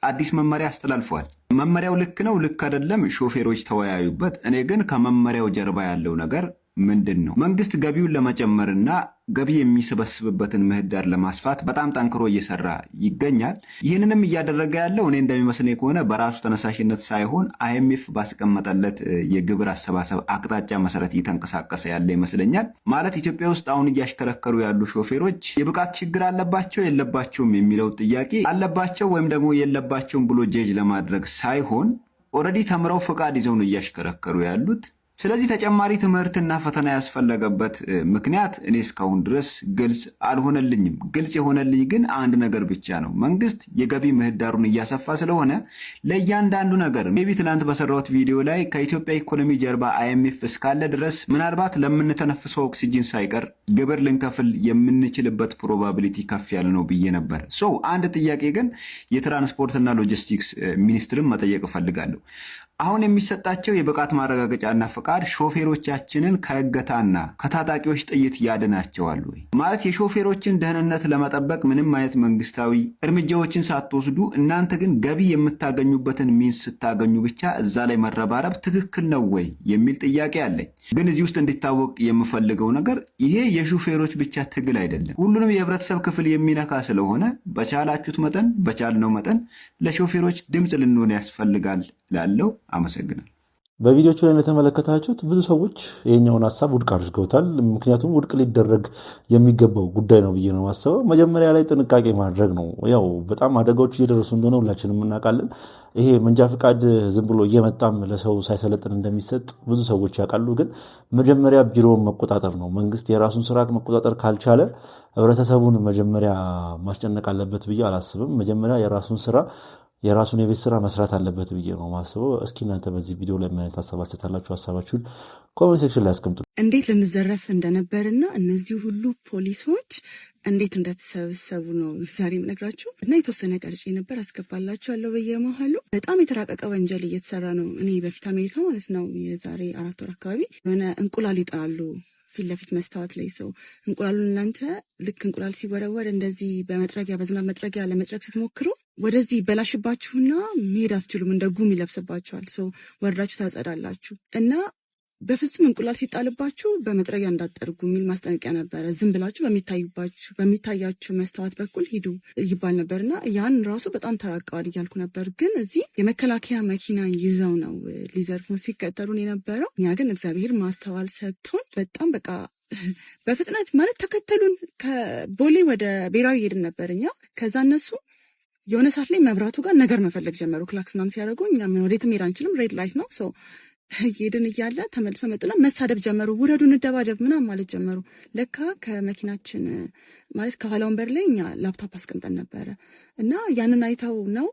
አዲስ መመሪያ አስተላልፈዋል። መመሪያው ልክ ነው ልክ አይደለም ሾፌሮች ተወያዩበት። እኔ ግን ከመመሪያው ጀርባ ያለው ነገር ምንድን ነው? መንግስት ገቢውን ለመጨመርና ገቢ የሚሰበስብበትን ምህዳር ለማስፋት በጣም ጠንክሮ እየሰራ ይገኛል። ይህንንም እያደረገ ያለው እኔ እንደሚመስለኝ ከሆነ በራሱ ተነሳሽነት ሳይሆን IMF ባስቀመጠለት የግብር አሰባሰብ አቅጣጫ መሰረት እየተንቀሳቀሰ ያለ ይመስለኛል። ማለት ኢትዮጵያ ውስጥ አሁን እያሽከረከሩ ያሉ ሾፌሮች የብቃት ችግር አለባቸው የለባቸውም የሚለው ጥያቄ አለባቸው ወይም ደግሞ የለባቸውም ብሎ ጄጅ ለማድረግ ሳይሆን ኦልሬዲ ተምረው ፈቃድ ይዘው ነው እያሽከረከሩ ያሉት። ስለዚህ ተጨማሪ ትምህርትና ፈተና ያስፈለገበት ምክንያት እኔ እስካሁን ድረስ ግልጽ አልሆነልኝም። ግልጽ የሆነልኝ ግን አንድ ነገር ብቻ ነው። መንግስት የገቢ ምህዳሩን እያሰፋ ስለሆነ ለእያንዳንዱ ነገር ሜቢ ትናንት በሰራሁት ቪዲዮ ላይ ከኢትዮጵያ ኢኮኖሚ ጀርባ IMF እስካለ ድረስ ምናልባት ለምንተነፍሰው ኦክሲጂን ሳይቀር ግብር ልንከፍል የምንችልበት ፕሮባቢሊቲ ከፍ ያለ ነው ብዬ ነበር። አንድ ጥያቄ ግን የትራንስፖርትና ሎጂስቲክስ ሚኒስትርን መጠየቅ እፈልጋለሁ። አሁን የሚሰጣቸው የብቃት ማረጋገጫና ፈቃድ ሾፌሮቻችንን ከእገታና ከታጣቂዎች ጥይት ያድናቸዋል ወይ? ማለት የሾፌሮችን ደህንነት ለመጠበቅ ምንም አይነት መንግስታዊ እርምጃዎችን ሳትወስዱ እናንተ ግን ገቢ የምታገኙበትን ሚንስ ስታገኙ ብቻ እዛ ላይ መረባረብ ትክክል ነው ወይ የሚል ጥያቄ አለኝ። ግን እዚህ ውስጥ እንዲታወቅ የምፈልገው ነገር ይሄ የሾፌሮች ብቻ ትግል አይደለም፣ ሁሉንም የህብረተሰብ ክፍል የሚነካ ስለሆነ በቻላችሁት መጠን በቻልነው መጠን ለሾፌሮች ድምፅ ልንሆን ያስፈልጋል ላለው አመሰግናል። በቪዲዮቹ ላይ እንደተመለከታችሁት ብዙ ሰዎች ይሄኛውን ሀሳብ ውድቅ አድርገውታል። ምክንያቱም ውድቅ ሊደረግ የሚገባው ጉዳይ ነው ብዬ ነው ማሰበው። መጀመሪያ ላይ ጥንቃቄ ማድረግ ነው። ያው በጣም አደጋዎች እየደረሱ እንደሆነ ሁላችንም እናውቃለን። ይሄ መንጃ ፈቃድ ዝም ብሎ እየመጣም ለሰው ሳይሰለጥን እንደሚሰጥ ብዙ ሰዎች ያውቃሉ። ግን መጀመሪያ ቢሮውን መቆጣጠር ነው። መንግስት የራሱን ስርዓት መቆጣጠር ካልቻለ ህብረተሰቡን መጀመሪያ ማስጨነቅ አለበት ብዬ አላስብም። መጀመሪያ የራሱን ስራ የራሱን የቤት ስራ መስራት አለበት ብዬ ነው ማስበው። እስኪ እናንተ በዚህ ቪዲዮ ላይ ምን አይነት ሀሳብ አስተያየታችሁ ሀሳባችሁን ኮሜንት ሴክሽን ላይ አስቀምጡ። እንዴት ልንዘረፍ እንደነበርና እነዚህ ሁሉ ፖሊሶች እንዴት እንደተሰበሰቡ ነው ዛሬ የምነግራችሁ እና የተወሰነ ቀርጬ ነበር አስገባላችኋለሁ። በየመሃሉ በጣም የተራቀቀ ወንጀል እየተሰራ ነው። እኔ በፊት አሜሪካ ማለት ነው የዛሬ 4 ወር አካባቢ የሆነ እንቁላል ይጣሉ ፊት ለፊት መስታወት ላይ ሰው እንቁላሉን እናንተ ልክ እንቁላል ሲወረወር እንደዚህ በመጥረጊያ በዝናብ መጥረጊያ ለመጥረግ ስትሞክሩ ወደዚህ በላሽባችሁና መሄድ አትችሉም። እንደ ጉም ይለብስባችኋል። ሰው ወርዳችሁ ታጸዳላችሁ እና በፍጹም እንቁላል ሲጣልባችሁ በመጥረጊያ እንዳትጠርጉ የሚል ማስጠንቀቂያ ነበረ። ዝም ብላችሁ በሚታያችሁ መስታወት በኩል ሂዱ ይባል ነበርና ያን ራሱ በጣም ተራቀዋል እያልኩ ነበር። ግን እዚህ የመከላከያ መኪና ይዘው ነው ሊዘርፉን ሲከተሉን የነበረው። እኛ ግን እግዚአብሔር ማስተዋል ሰጥቶን በጣም በቃ በፍጥነት ማለት ተከተሉን። ከቦሌ ወደ ብሔራዊ ሄድን ነበር እኛ። ከዛ እነሱ የሆነ ሰዓት ላይ መብራቱ ጋር ነገር መፈለግ ጀመሩ። ክላክስ ምናምን ሲያደርጉ እኛ ወዴትም ሄድ አንችልም፣ ሬድ ላይት ነው። ሰው ሄድን እያለ ተመልሰው መጡና መሳደብ ጀመሩ። ውረዱ፣ እንደባደብ ምናምን ማለት ጀመሩ። ለካ ከመኪናችን ማለት ከኋላ ወንበር ላይ እኛ ላፕቶፕ አስቀምጠን ነበረ እና ያንን አይተው ነው።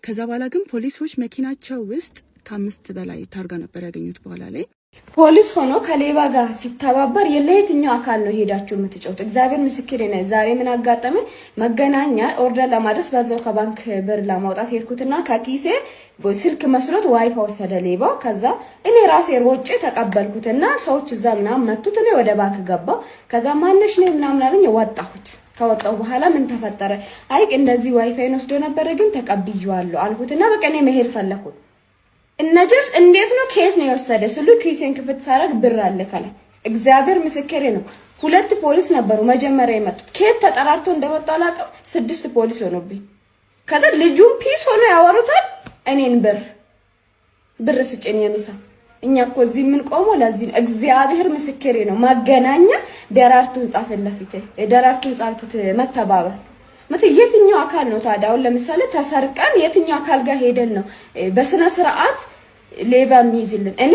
ከዛ በኋላ ግን ፖሊሶች መኪናቸው ውስጥ ከ5 በላይ ታርጋ ነበር ያገኙት። በኋላ ላይ ፖሊስ ሆኖ ከሌባ ጋር ሲተባበር ለየትኛው አካል ነው ሄዳችሁ የምትጮት? እግዚአብሔር ምስክሬ ነው። ዛሬ ምን አጋጠመ? መገናኛ ኦርደር ለማድረስ በዛው ከባንክ ብር ለማውጣት ሄድኩትና ከኪሴ ስልክ መስሎት ዋይፋ ወሰደ ሌባ። ከዛ እኔ ራሴ ሮጬ ተቀበልኩትና ሰዎች እዛ ምናምን መቱት። እኔ ወደ ባንክ ገባ። ከዛ ማነሽ ነው ምናምን አለኝ። ወጣሁት። ከወጣሁ በኋላ ምን ተፈጠረ? አይ እንደዚህ ዋይፋይን ወስዶ ነበረ ግን ተቀብዬዋለሁ አልኩትና በቃ እኔ መሄድ ፈለኩት። እነጀስ እንዴት ነው ከየት ነው የወሰደ ስሉ ኪሴን ክፍት ሳረግ ብር አለ ካለ እግዚአብሔር ምስክሬ ነው። 2 ፖሊስ ነበሩ መጀመሪያ የመጡት። ከየት ተጠራርቶ እንደመጣ አላውቅም። 6 ፖሊስ ሆኖብኝ ከዛ ልጁን ፒስ ሆኖ ያወሩታል። እኔን ብር ስጭኝ የምሳ እኛ እኮ እዚህ ምን ቆሞ ለዚህ እግዚአብሔር ምስክሬ ነው። ማገናኛ ደራርቱን ጻፈለፊት ደራርቱን ጻልኩት መተባበር የትኛው አካል ነው ታዲያ? አሁን ለምሳሌ ተሰርቀን የትኛው አካል ጋር ሄደን ነው በስነ ስርዓት ሌባ የሚይዝልን? እኔ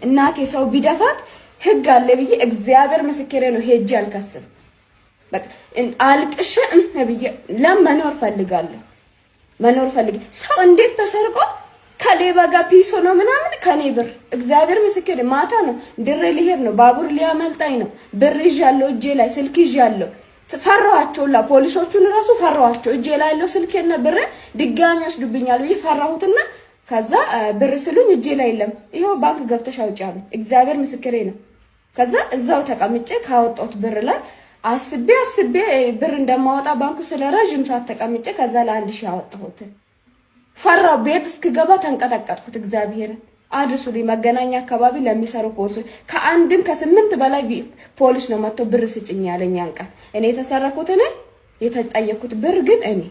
እናቴ ሰው ቢደፋት ህግ አለ ብዬ እግዚአብሔር ምስክሬ ነው ሄጄ አልከስም። በቃ አልቅሼ ብዬ ለመኖር ፈልጋለሁ። ሰው እንዴት ተሰርቆ ከሌባ ጋር ፒስ ሆኖ ምናምን ከኔ ብር እግዚአብሔር ምስክሬ ማታ ነው ድሬ ሊሄድ ነው ባቡር ሊያመልጣኝ ነው። ብር ይዣለሁ እጄ ላይ ስልክ ይዣለሁ። ፈራኋቸውላ ፖሊሶቹን ራሱ ፈራኋቸው። እጄ ላይ ያለው ስልኬና ብር ድጋሚ ወስዱብኛል ብዬ ፈራሁትና ከዛ ብር ስሉኝ እጄ ላይ የለም። ይሄው ባንክ ገብተሽ አውጪ አሉኝ። እግዚአብሔር ምስክሬ ነው። ከዛ እዛው ተቀምጬ ካወጣሁት ብር ላይ አስቤ ብር እንደማወጣ ባንኩ ስለረጅም ሰዓት ተቀምጬ ከዛ ለ1000 አወጣሁት። ፈራሁ። ቤት እስክገባ ተንቀጠቀጥኩት። እግዚአብሔርን አድርሱልኝ። መገናኛ አካባቢ ለሚሰሩ ፖሊሶች ከአንድም ከ8 በላይ ፖሊስ ነው መጥቶ ብር ስጭኝ ያለኝ አንቀር። እኔ የተሰረኩት ነኝ የተጠየኩት ብር ግን እኔ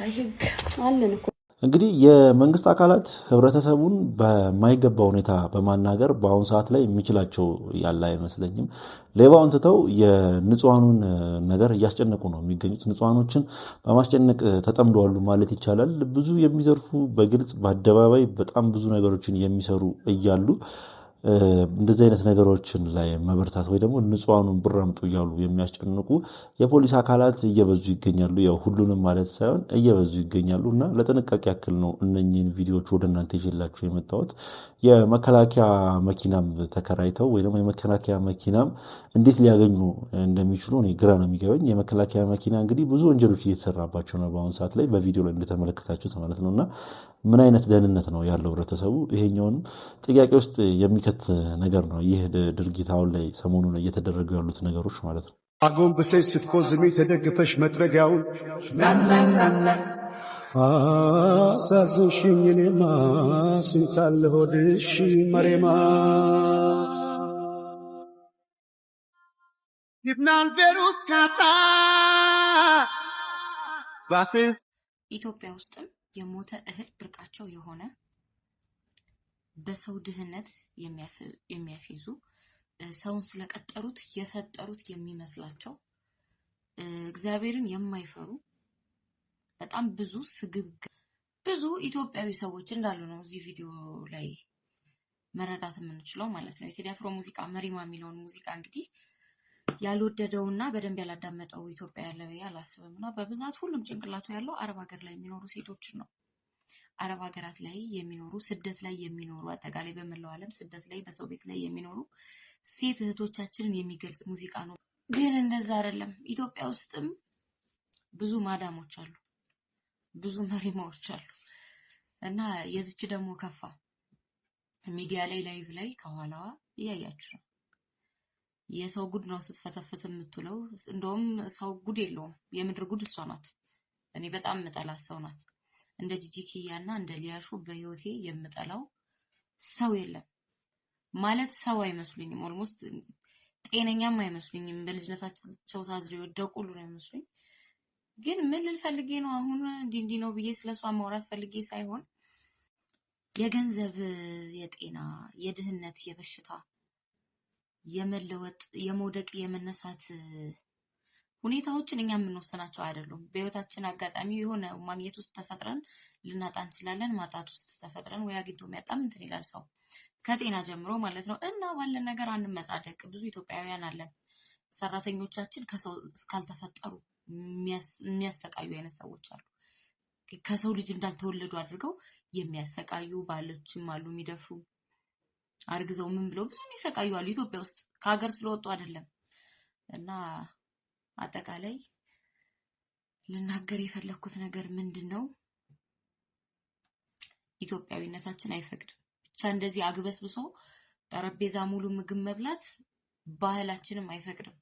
አይግ አለን እኮ። እንግዲህ የመንግስት አካላት ህብረተሰቡን በማይገባ ሁኔታ በማናገር በአሁኑ ሰዓት ላይ የሚችላቸው ያለ አይመስለኝም። ሌባውን ትተው የንጹሃኑን ነገር እያስጨነቁ ነው የሚገኙት። ንጹሃኖችን በማስጨነቅ ተጠምደዋሉ ማለት ይቻላል። ብዙ የሚዘርፉ በግልጽ በአደባባይ በጣም ብዙ ነገሮችን የሚሰሩ እያሉ እንደዚህ አይነት ነገሮችን ላይ መበርታት ወይ ደግሞ ንጹሃኑን ብር አምጡ እያሉ የሚያስጨንቁ የፖሊስ አካላት እየበዙ ይገኛሉ። ያው ሁሉንም ማለት ሳይሆን እየበዙ ይገኛሉ እና ለጥንቃቄ ያክል ነው እነኚህን ቪዲዮዎች ወደ እናንተ ይዤላችሁ የመጣሁት። የመከላከያ መኪናም ተከራይተው ወይ ደግሞ የመከላከያ መኪናም እንዴት ሊያገኙ እንደሚችሉ እኔ ግራ ነው የሚገባኝ። የመከላከያ መኪና እንግዲህ ብዙ ወንጀሎች እየተሰራባቸው ነው በአሁኑ ሰዓት ላይ በቪዲዮ ላይ እንደተመለከታችሁት ማለት ነው። እና ምን አይነት ደህንነት ነው ያለው ህብረተሰቡ? ይሄኛውንም ጥያቄ ውስጥ የሚከት ነገር ነው ይህ ድርጊት አሁን ላይ ሰሞኑን እየተደረጉ ያሉት ነገሮች ማለት ነው። አጎንብሰሽ ስትቆዝሚ ተደግፈሽ መጥረጊያውን አሳዘንሽኝ እኔማ ስንታለ ሆድሽ መሬማ ይብናል ቤሩት ካታ ኢትዮጵያ ውስጥም የሞተ እህል ብርቃቸው የሆነ በሰው ድህነት የሚያፊዙ ሰውን ስለቀጠሩት የፈጠሩት የሚመስላቸው እግዚአብሔርን የማይፈሩ በጣም ብዙ ኢትዮጵያዊ ሰዎች እንዳሉ ነው እዚህ ቪዲዮ ላይ መረዳት የምንችለው ማለት ነው። የቴዲ አፍሮ ሙዚቃ መሪማ የሚለውን ሙዚቃ እንግዲህ ያልወደደውና በደንብ ያላዳመጠው ኢትዮጵያ ያለ ብዬ አላስብምና በብዛት ሁሉም ጭንቅላቱ ያለው አረብ ሀገር ላይ የሚኖሩ ሴቶችን ነው። አረብ ሀገራት ላይ የሚኖሩ ስደት ላይ የሚኖሩ አጠቃላይ በመላው ዓለም ስደት ላይ በሰው ቤት ላይ የሚኖሩ ሴት እህቶቻችንን የሚገልጽ ሙዚቃ ነው። ግን እንደዛ አይደለም። ኢትዮጵያ ውስጥም ብዙ ማዳሞች አሉ፣ ብዙ መሪማዎች አሉ እና የዚች ደግሞ ከፋ ሚዲያ ላይ ላይቭ ላይ ከኋላዋ እያያችሁ ነው። የሰው ጉድ ነው ስትፈተፍት የምትለው። እንደውም ሰው ጉድ የለውም፣ የምድር ጉድ እሷ ናት። እኔ በጣም የምጠላት ሰው ናት። እንደ ጂጂኪያና እንደ ሊያሾ በህይወቴ የምጠላው ሰው የለም ማለት ሰው አይመስሉኝም። ኦልሞስት ጤነኛም አይመስሉኝም። በልጅነታቸው ታዝረው የወደቁ ሁሉ ነው የሚመስሉኝ። ግን ምን ልል ፈልጌ ነው አሁን እንዲህ ነው ብዬ ስለሷ ማውራት ፈልጌ ሳይሆን የገንዘብ፣ የጤና፣ የድህነት፣ የበሽታ፣ የመለወጥ፣ የመውደቅ፣ የመነሳት ሁኔታዎችን እኛ የምንወስናቸው አይደሉም። በህይወታችን አጋጣሚ የሆነ ማግኘት ውስጥ ተፈጥረን ልናጣ እንችላለን። ማጣት ውስጥ ተፈጥረን ወይ አግኝቶ የሚያጣም እንትን ይላል ሰው ከጤና ጀምሮ ማለት ነው። እና ባለን ነገር አንመጻደቅ። ብዙ ኢትዮጵያውያን አለን ሰራተኞቻችን ከሰው እስካልተፈጠሩ የሚያሰቃዩ አይነት ሰዎች አሉ። ከሰው ልጅ እንዳልተወለዱ አድርገው የሚያሰቃዩ ባሎችም አሉ፣ የሚደፍሩ አርግዘው ምን ብለው ብዙ የሚሰቃዩ አሉ ኢትዮጵያ ውስጥ ከሀገር ስለወጡ አይደለም። እና አጠቃላይ ልናገር የፈለኩት ነገር ምንድነው? ኢትዮጵያዊነታችን አይፈቅድም። ብቻ እንደዚህ አግበስብሶ ጠረጴዛ ሙሉ ምግብ መብላት ባህላችንም አይፈቅድም።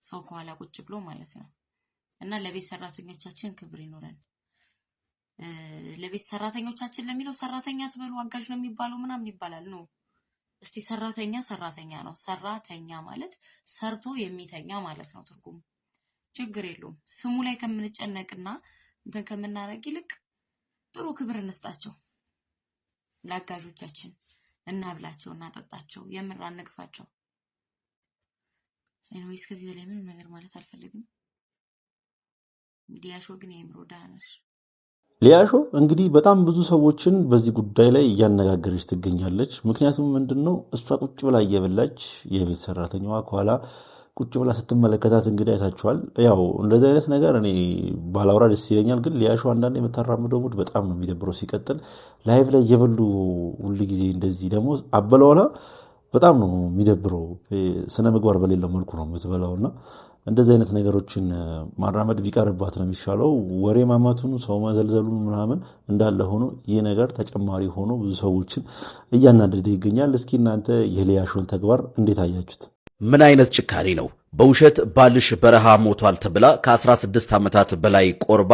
ሰው ከኋላ ቁጭ ብሎ ማለት ነው። እና ለቤት ሰራተኞቻችን ክብር ይኖረን። ለቤት ሰራተኞቻችን ለሚለው ሰራተኛ ትበሉ አጋዥ ነው የሚባለው ምናምን ይባላል ነው። እስቲ ሰራተኛ ሰራተኛ ነው። ሰራተኛ ማለት ሰርቶ የሚተኛ ማለት ነው ትርጉሙ። ችግር የለውም። ስሙ ላይ ከምንጨነቅና እንትን ከምናረግ ይልቅ ጥሩ ክብር እንስጣቸው። ለአጋዦቻችን እናብላቸው፣ እናጠጣቸው፣ የምር አንግፋቸው። ኤኒዌይስ ከዚህ በላይ ምንም ነገር ማለት አልፈልግም። ሊያሾ ግን የአእምሮ ደህና ነሽ። ሊያሾ እንግዲህ በጣም ብዙ ሰዎችን በዚህ ጉዳይ ላይ እያነጋገረች ትገኛለች። ምክንያቱም ምንድነው እሷ ቁጭ ብላ እየበላች የቤት ሰራተኛዋ ከኋላ ቁጭ ብላ ስትመለከታት እንግዲህ አይታችኋል። ያው እንደዚህ አይነት ነገር እኔ ባላውራ ደስ ይለኛል፣ ግን ሊያሾ አንዳንዴ የምታራምደው ሙድ በጣም ነው የሚደብረው። ሲቀጥል ላይቭ ላይ እየበሉ ሁሉ ጊዜ እንደዚህ ደግሞ አበላውና በጣም ነው የሚደብረው። ስነ ምግባር በሌለው መልኩ ነው የምትበላውና እንደዚህ አይነት ነገሮችን ማራመድ ቢቀርባት ነው የሚሻለው። ወሬ ማማቱን ሰው መዘልዘሉን ምናምን እንዳለ ሆኖ ይህ ነገር ተጨማሪ ሆኖ ብዙ ሰዎችን እያናደደ ይገኛል። እስኪ እናንተ የሊያሾን ተግባር እንዴት አያችሁት? ምን አይነት ጭካኔ ነው? በውሸት ባልሽ በረሃ ሞቷል ተብላ ከ16 ዓመታት በላይ ቆርባ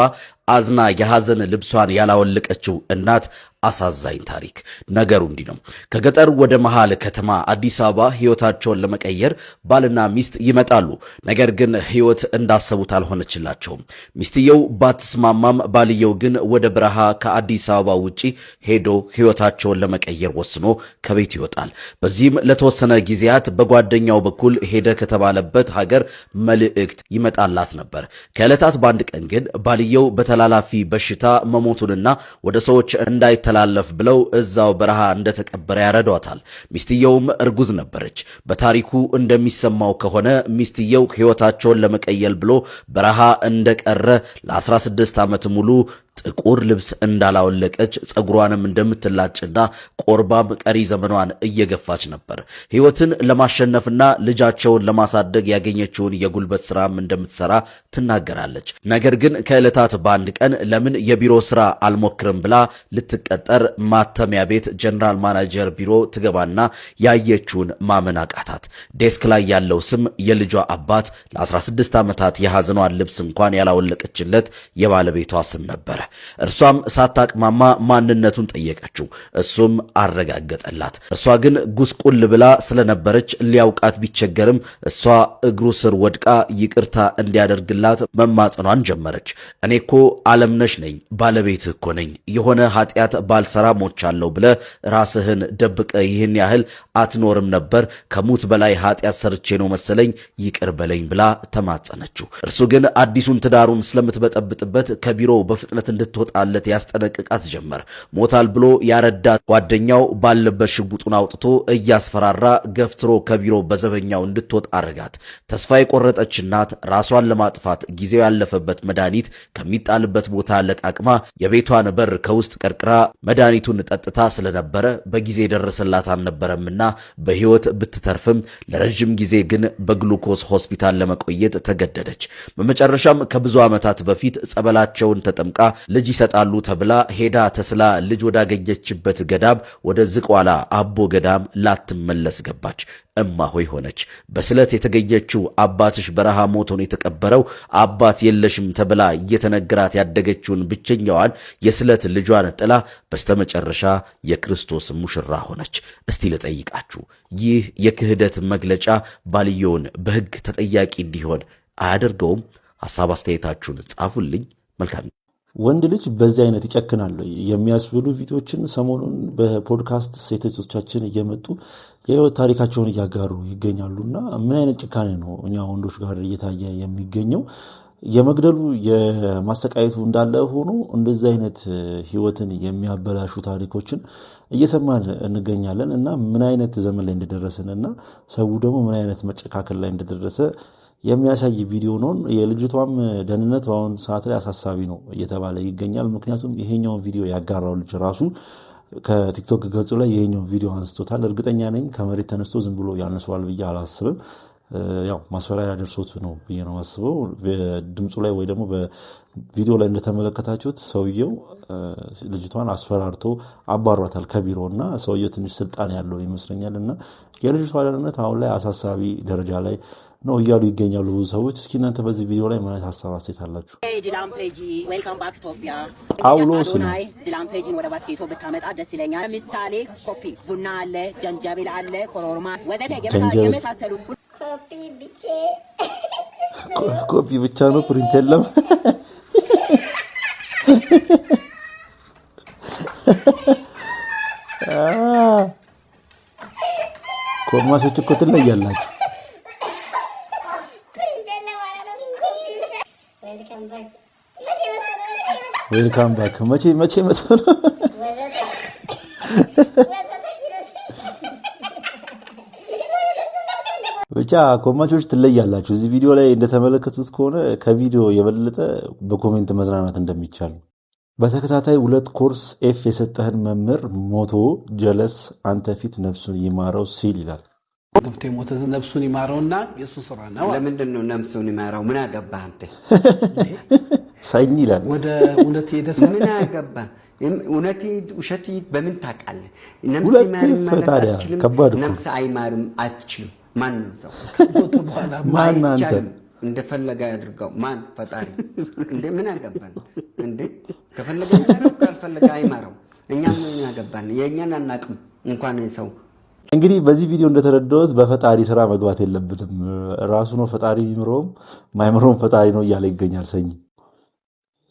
አዝና የሐዘን ልብሷን ያላወለቀችው እናት አሳዛኝ ታሪክ። ነገሩ እንዲህ ነው። ከገጠር ወደ መሃል ከተማ አዲስ አበባ ህይወታቸውን ለመቀየር ባልና ሚስት ይመጣሉ። ነገር ግን ህይወት እንዳሰቡት አልሆነችላቸውም። ሚስትየው ባትስማማም ባልየው ግን ወደ በረሃ ከአዲስ አበባ ውጪ ሄዶ ህይወታቸውን ለመቀየር ወስኖ ከቤት ይወጣል። በዚህም ለተወሰነ ጊዜያት በጓደኛው በኩል ሄደ ከተባለበት ሀገር መልእክት ይመጣላት ነበር። ከዕለታት በአንድ ቀን ግን ባልየው በተላላፊ በሽታ መሞቱንና ወደ ሰዎች እንዳይተላለፍ ብለው እዛው በረሃ እንደተቀበረ ያረዷታል። ሚስትየውም እርጉዝ ነበረች። በታሪኩ እንደሚሰማው ከሆነ ሚስትየው ህይወታቸውን ለመቀየር ብሎ በረሃ እንደቀረ ለ16 ዓመት ሙሉ ጥቁር ልብስ እንዳላወለቀች ጸጉሯንም እንደምትላጭና ቆርባም ቀሪ ዘመኗን እየገፋች ነበር። ህይወትን ለማሸነፍና ልጃቸውን ለማሳደግ ያገኘችውን የጉልበት ስራም እንደምትሰራ ትናገራለች። ነገር ግን ከዕለታት በአንድ ቀን ለምን የቢሮ ስራ አልሞክርም ብላ ልትቀጠር ማተሚያ ቤት ጀነራል ማናጀር ቢሮ ትገባና ያየችውን ማመን አቃታት። ዴስክ ላይ ያለው ስም የልጇ አባት ለ16 ዓመታት የሐዘኗን ልብስ እንኳን ያላወለቀችለት የባለቤቷ ስም ነበር። እርሷም ሳታቅማማ ማንነቱን ጠየቀችው። እሱም አረጋገጠላት። እርሷ ግን ጉስቁል ብላ ስለነበረች ሊያውቃት ቢቸገርም እሷ እግሩ ስር ወድቃ ይቅርታ እንዲያደርግላት መማጸኗን ጀመረች። እኔኮ አለምነሽ ነኝ፣ ባለቤትህ እኮ ነኝ። የሆነ ኃጢአት ባልሰራ ሞቻለሁ ብለ ራስህን ደብቀ ይህን ያህል አትኖርም ነበር። ከሙት በላይ ኃጢአት ሰርቼ ነው መሰለኝ፣ ይቅር በለኝ ብላ ተማጸነችው። እርሱ ግን አዲሱን ትዳሩን ስለምትበጠብጥበት ከቢሮው በፍጥነት እንድትወጣለት ያስጠነቅቃት ጀመር። ሞታል ብሎ ያረዳት ጓደኛው ባለበት ሽጉጡን አውጥቶ እያስፈራራ ገፍትሮ ከቢሮ በዘበኛው እንድትወጣ አረጋት። ተስፋ የቆረጠች እናት ራሷን ለማጥፋት ጊዜው ያለፈበት መድኃኒት ከሚጣልበት ቦታ ለቃቅማ የቤቷን በር ከውስጥ ቀርቅራ መድኃኒቱን ጠጥታ ስለነበረ በጊዜ ደረሰላት አልነበረምና በህይወት ብትተርፍም ለረጅም ጊዜ ግን በግሉኮስ ሆስፒታል ለመቆየት ተገደደች። በመጨረሻም ከብዙ ዓመታት በፊት ጸበላቸውን ተጠምቃ ልጅ ይሰጣሉ ተብላ ሄዳ ተስላ ልጅ ወዳገኘችበት ገዳም ወደ ዝቋላ አቦ ገዳም ላትመለስ ገባች። እማሆይ ሆነች። በስለት የተገኘችው አባትሽ በረሃ ሞቶን የተቀበረው አባት የለሽም ተብላ እየተነገራት ያደገችውን ብቸኛዋን የስለት ልጇን ጥላ በስተመጨረሻ የክርስቶስ ሙሽራ ሆነች። እስቲ ልጠይቃችሁ፣ ይህ የክህደት መግለጫ ባልየውን በሕግ ተጠያቂ እንዲሆን አያደርገውም? ሐሳብ አስተያየታችሁን ጻፉልኝ። መልካም። ወንድ ልጅ በዚህ አይነት ይጨክናል የሚያስብሉ ቪዲዮችን ሰሞኑን በፖድካስት ሴቶቻችን እየመጡ የህይወት ታሪካቸውን እያጋሩ ይገኛሉና ምን አይነት ጭካኔ ነው እኛ ወንዶች ጋር እየታየ የሚገኘው? የመግደሉ የማሰቃየቱ እንዳለ ሆኖ እንደዚህ አይነት ህይወትን የሚያበላሹ ታሪኮችን እየሰማን እንገኛለን እና ምን አይነት ዘመን ላይ እንደደረሰን እና ሰው ደግሞ ምን አይነት መጨካከል ላይ እንደደረሰ የሚያሳይ ቪዲዮ ነው። የልጅቷም ደህንነት በአሁኑ ሰዓት ላይ አሳሳቢ ነው እየተባለ ይገኛል። ምክንያቱም ይሄኛውን ቪዲዮ ያጋራው ልጅ ራሱ ከቲክቶክ ገጹ ላይ ይሄኛውን ቪዲዮ አንስቶታል። እርግጠኛ ነኝ ከመሬት ተነስቶ ዝም ብሎ ያነሳዋል ብዬ አላስብም። ያው ማስፈራሪያ ደርሶት ነው ብዬ ነው አስበው። ድምጹ ላይ ወይ ደግሞ በቪዲዮ ላይ እንደተመለከታችሁት ሰውየው ልጅቷን አስፈራርቶ አባሯታል ከቢሮና ሰውየው ትንሽ ስልጣን ያለው ይመስለኛል እና የልጅቷ ደህንነት አሁን ላይ አሳሳቢ ደረጃ ላይ ነው እያሉ ይገኛሉ ብዙ ሰዎች። እስኪ እናንተ በዚህ ቪዲዮ ላይ ምን አይነት ሀሳብ አስተያየት አላችሁ? ጳውሎስ ነው ዲላምፔጂን ወደ ባስኬቶ ብታመጣ ደስ ይለኛል። ለምሳሌ ኮፒ ቡና አለ፣ ጀንጀብል አለ፣ ኮሮርማ ወዘተ የመሳሰሉት ኮፒ ብቻ ነው፣ ፕሪንት የለም። ኮርማሶች እኮ ትለያላችሁ። ዌልካም ባክ መቼ መጥቶ ነው? ብቻ ኮማቾች ትለያላችሁ። እዚህ ቪዲዮ ላይ እንደተመለከቱት ከሆነ ከቪዲዮ የበለጠ በኮሜንት መዝናናት እንደሚቻል በተከታታይ 2 ኮርስ ኤፍ የሰጠህን መምህር ሞቶ ጀለስ አንተ ፊት ነፍሱን ይማረው ሲል ይላል። ገብቶ ሞተ ነፍሱን ይማረውና የሱ ስራ ነው። ለምንድን ነው ነፍሱን ይማረው? ምን አገባህ አንተ? ሳይኝ ይላል። ወደ እውነት ሄደስ ምን አገባህ? እውነት ውሸት በምን ታውቃለህ? ነፍስ ይማርም ማለት አትችልም። ነፍስ አይማርም አትችልም። ማን ነው ሞተ በኋላ ማን አንተ እንደፈለገ ያድርገው። ማን ፈጣሪ እንደ ምን አገባን እንደ ከፈለገ ይማረው ካልፈለገ አይማረው። እኛም ምን ያገባን? የኛን አናቅም እንኳን ሰው። እንግዲህ በዚህ ቪዲዮ እንደተረዳሁት በፈጣሪ ስራ መግባት የለብንም። ራሱ ነው ፈጣሪ የሚምረውም ማይምረውም ፈጣሪ ነው እያለ ይገኛል ሰኝ።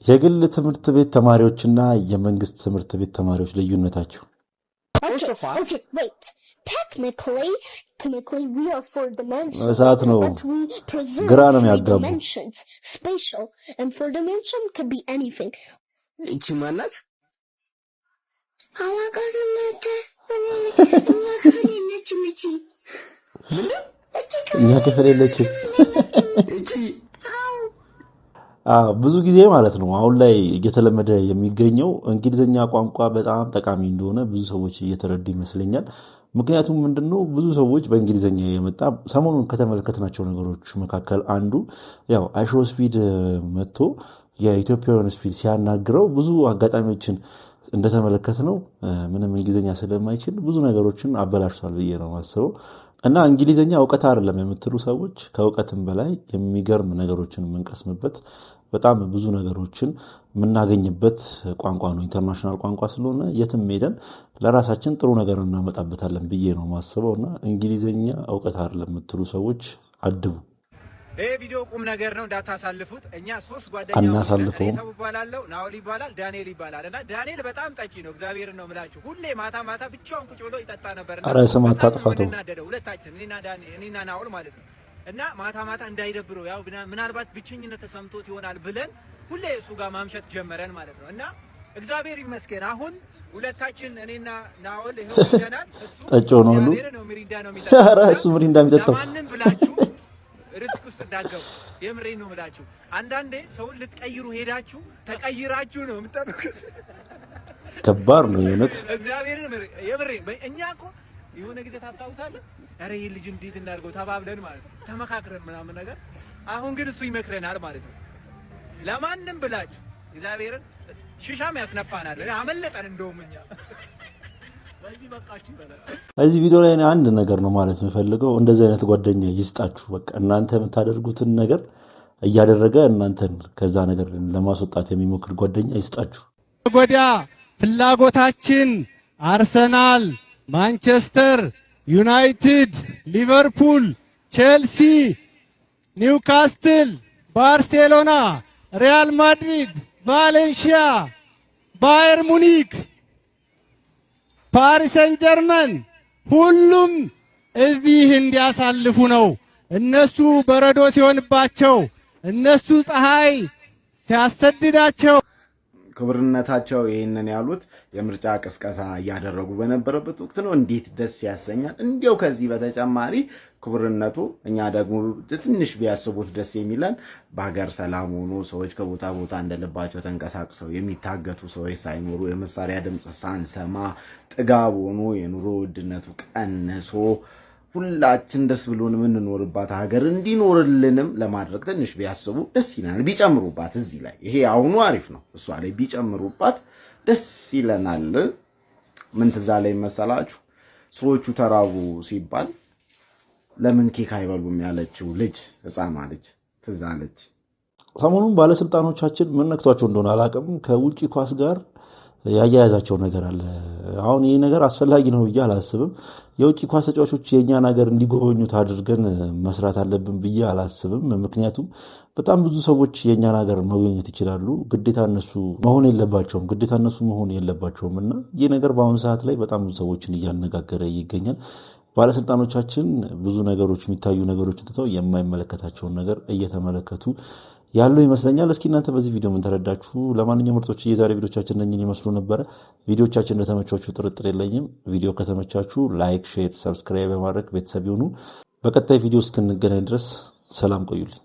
የግል ትምህርት ቤት ተማሪዎችና የመንግስት ትምህርት ቤት ተማሪዎች ልዩነታቸው Technically, we are 4 dimensions. እሳት ነው ግራ ነው የሚያጋቡ። Spatial and 4 dimension could be anything. እቺ ማናት? አላቃዝምት እኛ ክፍል የለችም። ብዙ ጊዜ ማለት ነው አሁን ላይ እየተለመደ የሚገኘው እንግሊዘኛ ቋንቋ በጣም ጠቃሚ እንደሆነ ብዙ ሰዎች እየተረዱ ይመስለኛል። ምክንያቱም ምንድነው ብዙ ሰዎች በእንግሊዘኛ የመጣ ሰሞኑን ከተመለከትናቸው ነገሮች መካከል አንዱ ያው አይሾ ስፒድ መጥቶ የኢትዮጵያውያን ስፒድ ሲያናግረው ብዙ አጋጣሚዎችን እንደተመለከትነው ምንም እንግሊዘኛ ስለማይችል ብዙ ነገሮችን አበላሽቷል ብዬ ነው ማስበው። እና እንግሊዘኛ ዕውቀት አይደለም የምትሉ ሰዎች ከዕውቀትም በላይ የሚገርም ነገሮችን የምንቀስምበት በጣም ብዙ ነገሮችን የምናገኝበት ቋንቋ ነው። ኢንተርናሽናል ቋንቋ ስለሆነ የትም ሄደን ለራሳችን ጥሩ ነገር እናመጣበታለን ብዬ ነው ማስበውና እንግሊዘኛ ዕውቀት አይደለም የምትሉ ሰዎች አድቡ። ይሄ ቪዲዮ ቁም ነገር ነው እንዳታሳልፉት። እኛ 3 ጓደኛዎች ሰው ይባላልው ናውል ይባላል ዳንኤል ይባላል እና ዳንኤል በጣም ጠጪ ነው። እግዚአብሔር ነው የምላችሁ። ሁሌ ማታ ማታ ብቻውን ቁጭ ብሎ ይጠጣ ነበርና አረ ስማት ታጥፋተው ሁለታችን እኔና ናውል ማለት ነው። እና ማታ ማታ እንዳይደብረው ያው ምናልባት ብቸኝነት ተሰምቶት ይሆናል ብለን ሁሌ እሱ ጋር ማምሸት ጀመረን ማለት ነው። እና እግዚአብሔር ይመስገን አሁን ሁለታችን እኔና ናኦል ይሄው ይዘናል። እሱ ነው ሚሪንዳ ነው የሚጠጣው። ኧረ እሱ ሚሪንዳ የሚጠጣው ለማንም ብላችሁ ሪስክ ውስጥ እንዳትገቡ የምሬን ነው የምላችሁ። አንዳንዴ ሰውን ልትቀይሩ ሄዳችሁ ተቀይራችሁ ነው የምትጠብቁት። ከባድ ነው የእውነት እግዚአብሔርን የምሬን። እኛ እኮ የሆነ ጊዜ ታስታውሳለህ? ኧረ ይሄ ልጅ እንዴት እናድርገው ተባብለን ማለት ነው ተመካክረን ምናምን ነገር። አሁን ግን እሱ ይመክረናል ማለት ነው። ለማንም ብላችሁ እግዚአብሔርን ሽሻም ያስነፋናል። አመለጠን እንደውም እኛ በዚህ በቃችሁ ይበላል። እዚህ ቪዲዮ ላይ አንድ ነገር ነው ማለት የምፈልገው፣ እንደዚህ አይነት ጓደኛ ይስጣችሁ። በቃ እናንተ የምታደርጉትን ነገር እያደረገ እናንተን ከዛ ነገር ለማስወጣት የሚሞክር ጓደኛ ይስጣችሁ። ጎዳ ፍላጎታችን አርሰናል፣ ማንቸስተር ዩናይትድ፣ ሊቨርፑል፣ ቼልሲ፣ ኒውካስትል፣ ባርሴሎና፣ ሪያል ማድሪድ፣ ቫሌንሺያ፣ ባየር ሙኒክ፣ ፓሪስ ሰን ጀርመን ሁሉም እዚህ እንዲያሳልፉ ነው። እነሱ በረዶ ሲሆንባቸው፣ እነሱ ፀሐይ ሲያሰድዳቸው ክብርነታቸው ይህንን ያሉት የምርጫ ቅስቀሳ እያደረጉ በነበረበት ወቅት ነው። እንዴት ደስ ያሰኛል። እንዲያው ከዚህ በተጨማሪ ክብርነቱ እኛ ደግሞ ትንሽ ቢያስቡት ደስ የሚለን በሀገር ሰላም ሆኖ ሰዎች ከቦታ ቦታ እንደልባቸው ተንቀሳቅሰው የሚታገቱ ሰዎች ሳይኖሩ የመሳሪያ ድምፅ ሳንሰማ ጥጋብ ሆኖ የኑሮ ውድነቱ ቀንሶ ሁላችን ደስ ብሎን የምንኖርባት ሀገር እንዲኖርልንም ለማድረግ ትንሽ ቢያስቡ ደስ ይለናል። ቢጨምሩባት እዚህ ላይ ይሄ አሁኑ አሪፍ ነው፣ እሷ ላይ ቢጨምሩባት ደስ ይለናል። ምን ትዝ አለኝ መሰላችሁ? ሰዎቹ ተራቡ ሲባል ለምን ኬክ አይበሉም ያለችው ልጅ ህፃኗ ልጅ ትዝ አለች። ሰሞኑን ባለስልጣኖቻችን ምን ነክቷቸው እንደሆነ አላውቅም፣ ከውጪ ኳስ ጋር ያያያዛቸው ነገር አለ። አሁን ይሄ ነገር አስፈላጊ ነው ብዬ አላስብም። የውጭ ኳስ ተጫዋቾች የኛን ሀገር እንዲጎበኙት አድርገን መስራት አለብን ብዬ አላስብም። ምክንያቱም በጣም ብዙ ሰዎች የኛን ሀገር መጎብኘት ይችላሉ። ግዴታ እነሱ መሆን የለባቸውም እና ይህ ነገር በአሁኑ ሰዓት ላይ በጣም ብዙ ሰዎችን እያነጋገረ ይገኛል። ባለስልጣኖቻችን ብዙ ነገሮች የሚታዩ ነገሮች ትተው የማይመለከታቸውን ነገር እየተመለከቱ ያለው ይመስለኛል። እስኪ እናንተ በዚህ ቪዲዮ ምን ተረዳችሁ? ለማንኛውም ምርጦች የዛሬ ቪዲዮቻችን እነኝን ይመስሉ ነበረ። ቪዲዮቻችን እንደተመቻችሁ ጥርጥር የለኝም። ቪዲዮ ከተመቻችሁ ላይክ፣ ሼር፣ ሰብስክራይብ በማድረግ ቤተሰብ ይሁኑ። በቀጣይ ቪዲዮ እስክንገናኝ ድረስ ሰላም ቆዩልኝ።